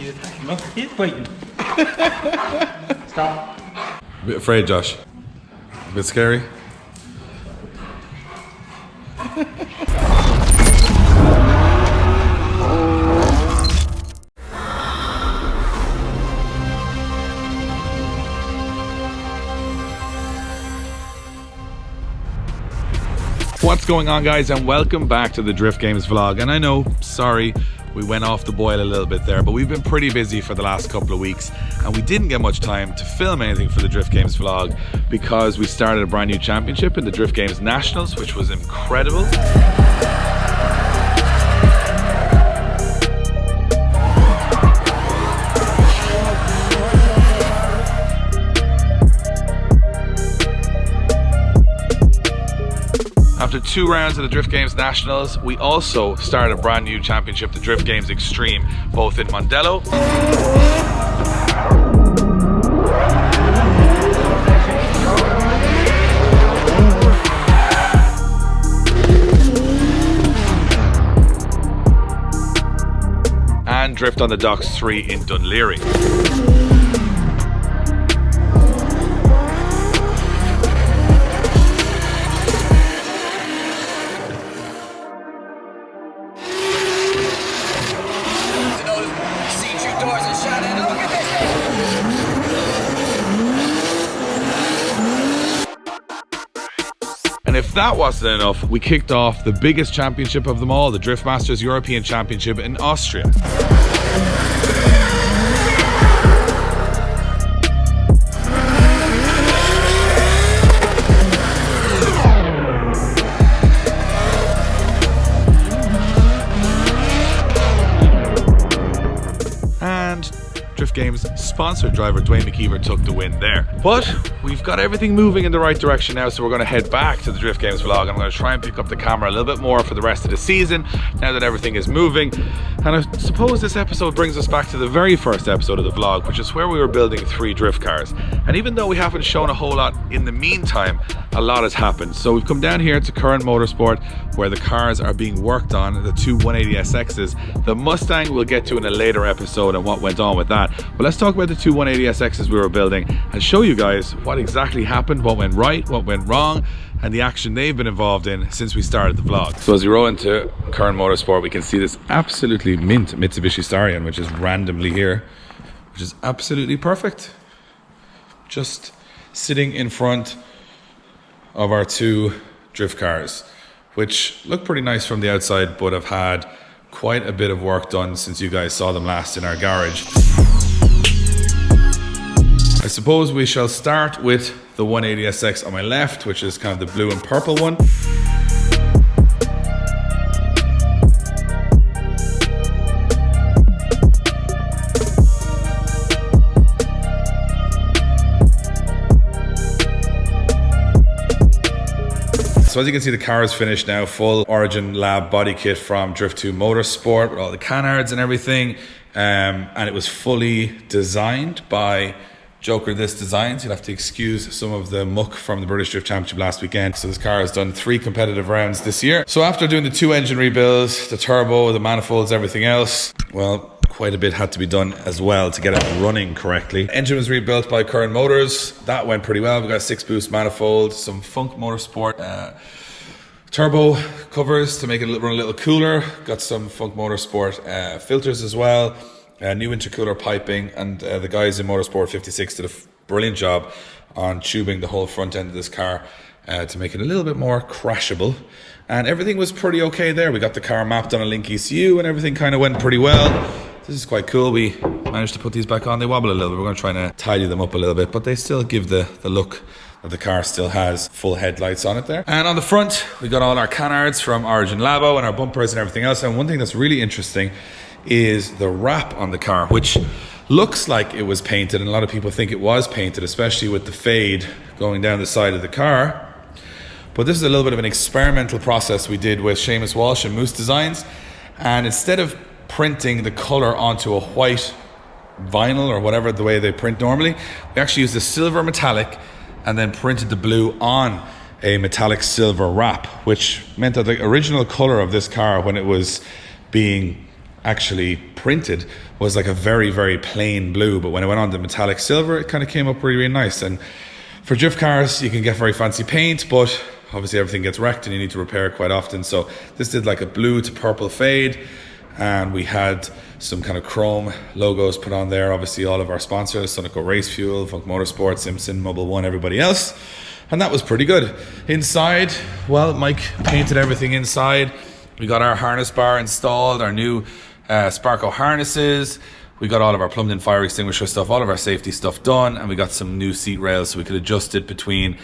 He's attacking. Look, he's biting. Stop. A bit afraid, Josh. A bit scary. What's going on, guys, and welcome back to the Drift Games vlog. And I know, sorry, we went off the boil a little bit there, but we've been pretty busy for the last couple of weeks and we didn't get much time to film anything for the Drift Games vlog because we started a brand new championship in the Drift Games Nationals, which was incredible. After 2 rounds of the Drift Games Nationals, we also started a brand new championship, the Drift Games Extreme, both in Mondello and Drift on the Docks 3 in Dunleary. And if that wasn't enough, we kicked off the biggest championship of them all, the Drift Masters European Championship in Austria. And Drift Games sponsored driver Dwayne McKeever took the win there. But we've got everything moving in the right direction now, so we're going to head back to the Drift Games vlog. I'm going to try and pick up the camera a little bit more for the rest of the season now that everything is moving. And I suppose this episode brings us back to the very first episode of the vlog, which is where we were building 3 drift cars. And even though we haven't shown a whole lot in the meantime, a lot has happened. So we've come down here to Current Motorsport where the cars are being worked on, the 2 180SXs. The Mustang we'll get to in a later episode and what went on with that. But let's talk about the 2 180SXs we were building and show you guys what exactly happened, what went right, what went wrong, and the action they've been involved in since we started the vlog. So as we roll into Current Motorsport, we can see this absolutely mint Mitsubishi Starion, which is randomly here, which is absolutely perfect. Just sitting in front of our 2 drift cars, which look pretty nice from the outside, but have had quite a bit of work done since you guys saw them last in our garage. I suppose we shall start with the 180SX on my left, which is kind of the blue and purple one. So as you can see, the car is finished now, full Origin Lab body kit from Drift 2 Motorsport with all the canards and everything. And it was fully designed by Joker This Designs. You'll have to excuse some of the muck from the British Drift Championship last weekend. So this car has done 3 competitive rounds this year. So after doing the 2 engine rebuilds, the turbo, the manifolds, everything else, well, quite a bit had to be done as well to get it running correctly. Engine was rebuilt by Current Motors. That went pretty well. We got a 6-boost manifold, some Funk Motorsport turbo covers to make it run a little cooler. Got some Funk Motorsport filters as well. New intercooler piping, and the guys in Motorsport 56 did a brilliant job on tubing the whole front end of this car to make it a little bit more crashable. And everything was pretty okay there. We got the car mapped on a Link ECU and everything kind of went pretty well. This is quite cool. We managed to put these back on. They wobble a little bit. We're going to try and tidy them up a little bit, but they still give the look that the car still has full headlights on it there. And on the front, we got all our canards from Origin Labo and our bumpers and everything else. And one thing that's really interesting is the wrap on the car, which looks like it was painted, and a lot of people think it was painted, especially with the fade going down the side of the car. But this is a little bit of an experimental process we did with Seamus Walsh and Moose Designs, and instead of printing the color onto a white vinyl or whatever the way they print normally, we actually used a silver metallic and then printed the blue on a metallic silver wrap, which meant that the original color of this car when it was being actually printed was like a very, very plain blue, but when it went on to metallic silver, it kind of came up really, really nice. And for drift cars, you can get very fancy paint, but obviously everything gets wrecked and you need to repair it quite often. So this did like a blue to purple fade, and we had some kind of chrome logos put on there. Obviously all of our sponsors, Sunoco Race Fuel, Funk Motorsport, Simpson, Mobile One, everybody else. And that was pretty good. Inside, well, Mike painted everything inside. We got our harness bar installed, our new Sparco harnesses. We got all of our plumbed in fire extinguisher stuff, all of our safety stuff done, and we got some new seat rails so we could adjust it between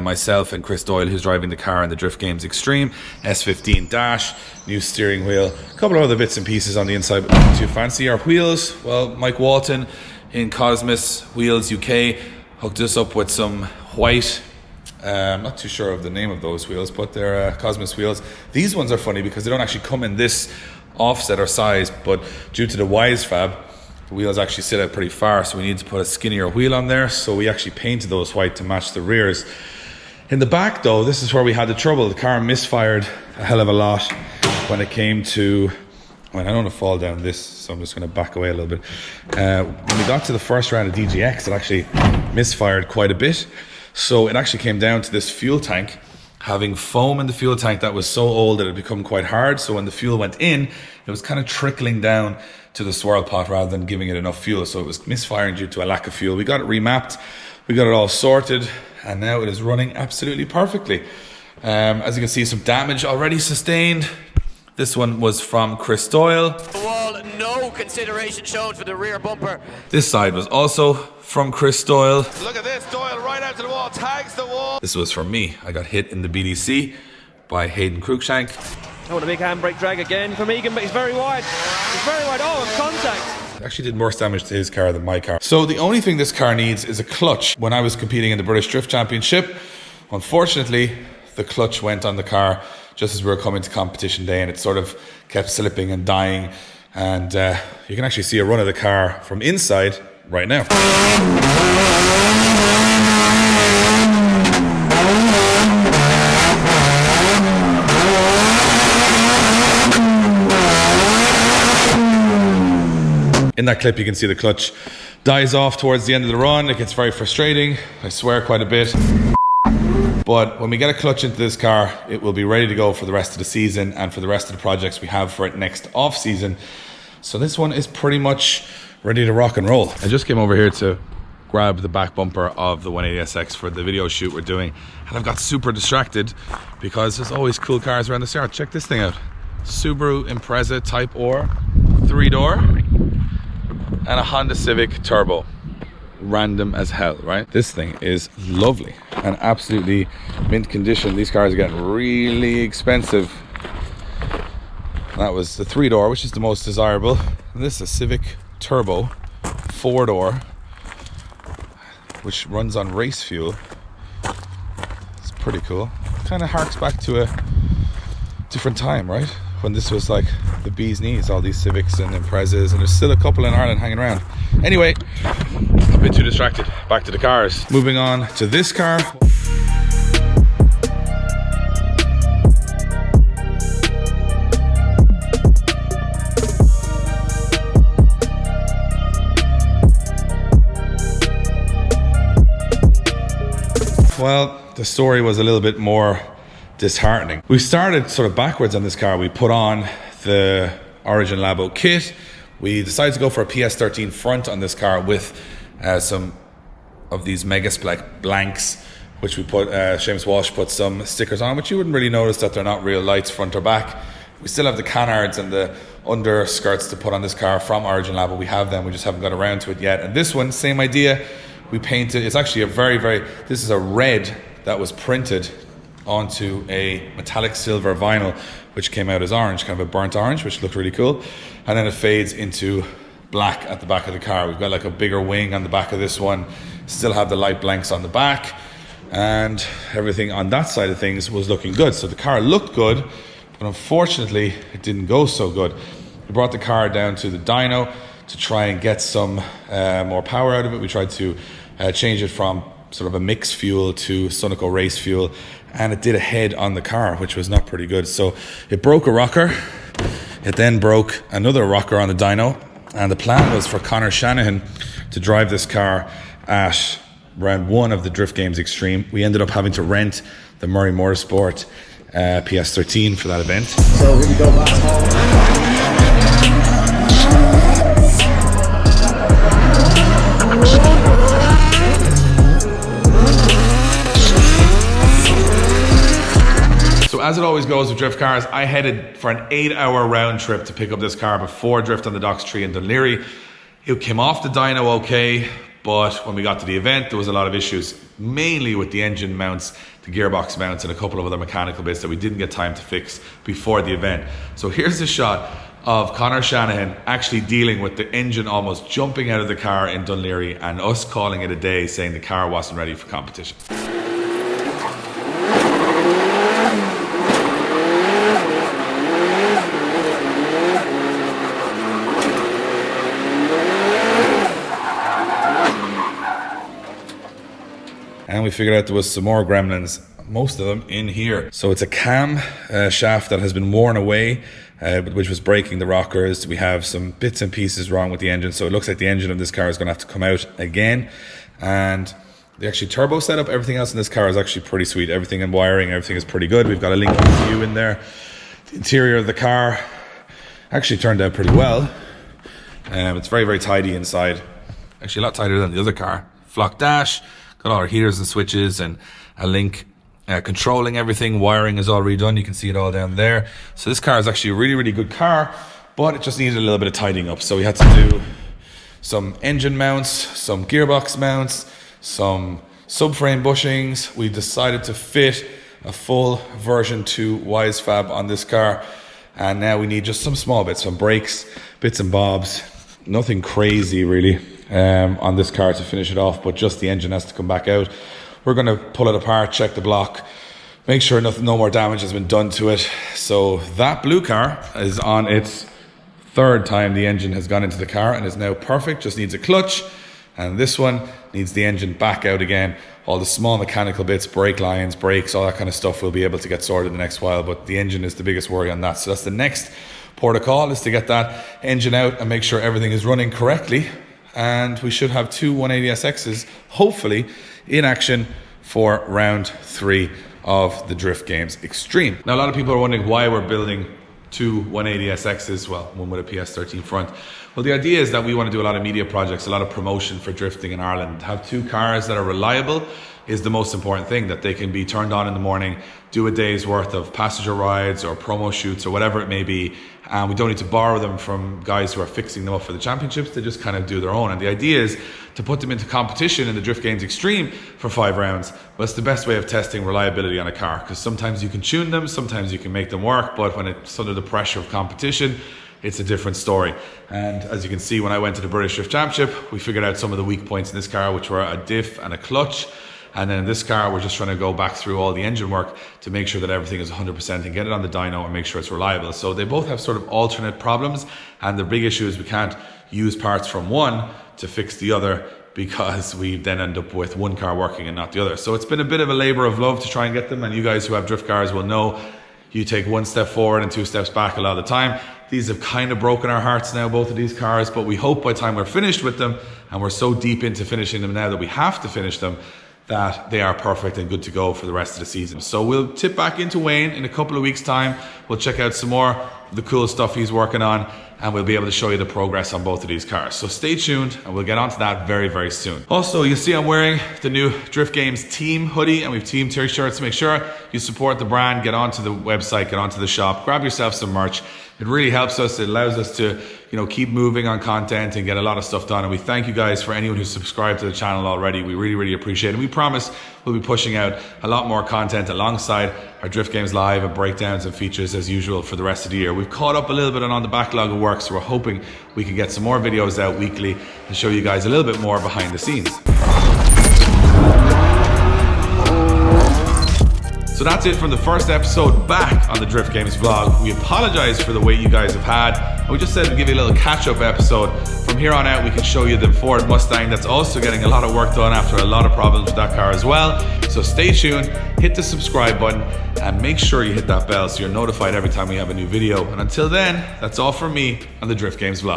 myself and Chris Doyle, who's driving the car in the Drift Games Extreme. S15 dash, new steering wheel, a couple of other bits and pieces on the inside, but nothing too fancy. Our wheels, well, Mike Walton in Cosmos Wheels UK hooked us up with some white, I'm not too sure of the name of those wheels, but they're Cosmos wheels. These ones are funny because they don't actually come in this offset or size, but due to the Wise Fab, the wheels actually sit out pretty far, so we need to put a skinnier wheel on there, so we actually painted those white to match the rears. In the back though, this is where we had the trouble. The car misfired a hell of a lot when it came to, well, I don't want to fall down this, so I'm just going to back away a little bit. When we got to the first round of DGX, it actually misfired quite a bit. So it actually came down to this fuel tank having foam in the fuel tank that was so old that it had become quite hard. So when the fuel went in, it was kind of trickling down to the swirl pot rather than giving it enough fuel. So it was misfiring due to a lack of fuel. We got it remapped, we got it all sorted, and now it is running absolutely perfectly. As you can see, some damage already sustained. This one was from Chris Doyle. The wall, no consideration shown for the rear bumper. This side was also from Chris Doyle. Look at this, Doyle right out to the wall, tags the wall. This was from me. I got hit in the BDC by Hayden Cruikshank. Oh, and a big handbrake drag again from Egan, but he's very wide. He's very wide. Oh, and contact. Actually did more damage to his car than my car. So the only thing this car needs is a clutch. When I was competing in the British Drift Championship, unfortunately, the clutch went on the car just as we were coming to competition day, and it sort of kept slipping and dying. And you can actually see a run of the car from inside right now. In that clip, you can see the clutch dies off towards the end of the run. It gets very frustrating. I swear quite a bit. But when we get a clutch into this car, it will be ready to go for the rest of the season and for the rest of the projects we have for it next off season. So this one is pretty much ready to rock and roll. I just came over here to grab the back bumper of the 180SX for the video shoot we're doing, and I've got super distracted because there's always cool cars around this yard. Check this thing out. Subaru Impreza Type R 3-door and a Honda Civic Turbo. Random as hell, right? This thing is lovely and absolutely mint condition. These cars are getting really expensive. That was the 3-door, which is the most desirable. And this is a Civic Turbo 4-door, which runs on race fuel. It's pretty cool. Kind of harks back to a different time, right? When this was like the bee's knees, all these Civics and Imprezas, and there's still a couple in Ireland hanging around. Anyway, I've been too distracted. Back to the cars. Moving on to this car. Well, the story was a little bit more disheartening. We started sort of backwards on this car. We put on the Origin Labo kit. We decided to go for a PS13 front on this car with some of these Mega Spec blanks, which we put, Seamus Walsh put some stickers on, which you wouldn't really notice that they're not real lights front or back. We still have the canards and the underskirts to put on this car from Origin Labo. We have them, we just haven't got around to it yet. And this one, same idea. We painted, it's actually a this is a red that was printed onto a metallic silver vinyl, which came out as orange, kind of a burnt orange, which looked really cool. And then it fades into black at the back of the car. We've got like a bigger wing on the back of this one, still have the light blanks on the back, and everything on that side of things was looking good. So the car looked good, but unfortunately it didn't go so good. We brought the car down to the dyno to try and get some more power out of it. We tried to change it from sort of a mixed fuel to Sunoco race fuel, and it did a head on the car, which was not pretty good. So it broke a rocker, It then broke another rocker on the dyno, and the plan was for Conor Shanahan to drive this car at round 1 of the Drift Games Extreme. We ended up having to rent the Murray Motorsport PS13 for that event. So here we go, last hole. So as it always goes with drift cars, I headed for an 8-hour round trip to pick up this car before Drift on the Docks 3 in Dún Laoghaire. It came off the dyno okay, but when we got to the event, there was a lot of issues, mainly with the engine mounts, the gearbox mounts, and a couple of other mechanical bits that we didn't get time to fix before the event. So here's a shot of Conor Shanahan actually dealing with the engine almost jumping out of the car in Dún Laoghaire, and us calling it a day, saying the car wasn't ready for competition. And we figured out there was some more gremlins, most of them in here. So it's a cam shaft that has been worn away, which was breaking the rockers. We have some bits and pieces wrong with the engine, so it looks like the engine of this car is going to have to come out again. And the actually turbo setup, everything else in this car is actually pretty sweet. Everything in wiring, everything is pretty good. We've got a link ECU in there. The interior of the car actually turned out pretty well. It's very, very tidy inside. Actually a lot tighter than the other car. Flock dash. Got all our heaters and switches and a link controlling everything. Wiring is all redone. You can see it all down there. So this car is actually a really, really good car, but it just needed a little bit of tidying up. So we had to do some engine mounts, some gearbox mounts, some subframe bushings. We decided to fit a full version 2 Wisefab on this car. And now we need just some small bits, some brakes, bits and bobs. Nothing crazy really. On this car to finish it off, but just the engine has to come back out. We're going to pull it apart, check the block, make sure no more damage has been done to it. So that blue car is on its 3rd time the engine has gone into the car and is now perfect, just needs a clutch. And this one needs the engine back out again. All the small mechanical bits, brake lines, brakes, all that kind of stuff we'll be able to get sorted the next while, but the engine is the biggest worry on that. So that's the next port of call, is to get that engine out and make sure everything is running correctly. And we should have 2 180SXs, hopefully, in action for round 3 of the Drift Games Extreme. Now, a lot of people are wondering why we're building 2 180SXs, well, one with a PS13 front. Well, the idea is that we want to do a lot of media projects, a lot of promotion for drifting in Ireland. Have 2 cars that are reliable is the most important thing, that they can be turned on in the morning, do a day's worth of passenger rides or promo shoots or whatever it may be, and we don't need to borrow them from guys who are fixing them up for the championships. They just kind of do their own, and the idea is to put them into competition in the Drift Games Extreme for 5 rounds. But it's the best way of testing reliability on a car, because sometimes you can tune them, sometimes you can make them work, but when it's under the pressure of competition, it's a different story. And as you can see, when I went to the British Drift Championship, we figured out some of the weak points in this car, which were a diff and a clutch. And then in this car, we're just trying to go back through all the engine work to make sure that everything is 100% and get it on the dyno and make sure it's reliable. So they both have sort of alternate problems. And the big issue is we can't use parts from one to fix the other, because we then end up with one car working and not the other. So it's been a bit of a labor of love to try and get them. And you guys who have drift cars will know you take 1 step forward and 2 steps back a lot of the time. These have kind of broken our hearts now, both of these cars, but we hope by the time we're finished with them, and we're so deep into finishing them now that we have to finish them, that they are perfect and good to go for the rest of the season. So we'll tip back into Wayne in a couple of weeks' time. We'll check out some more of the cool stuff he's working on, and we'll be able to show you the progress on both of these cars. So stay tuned, and we'll get onto that very, very soon. Also, you see I'm wearing the new Drift Games team hoodie, and we have team t-shirts. Make sure you support the brand, get onto the website, get onto the shop, grab yourself some merch. It really helps us. It allows us to, keep moving on content and get a lot of stuff done. And we thank you guys for anyone who's subscribed to the channel already. We really, really appreciate it. And we promise we'll be pushing out a lot more content alongside our Drift Games Live and breakdowns and features as usual for the rest of the year. We've caught up a little bit on the backlog of work, so we're hoping we can get some more videos out weekly and show you guys a little bit more behind the scenes. So that's it from the first episode back on the Drift Games vlog. We apologize for the wait you guys have had. And we just said we'd give you a little catch-up episode. From here on out, we can show you the Ford Mustang that's also getting a lot of work done after a lot of problems with that car as well. So stay tuned, hit the subscribe button, and make sure you hit that bell so you're notified every time we have a new video. And until then, that's all from me on the Drift Games vlog.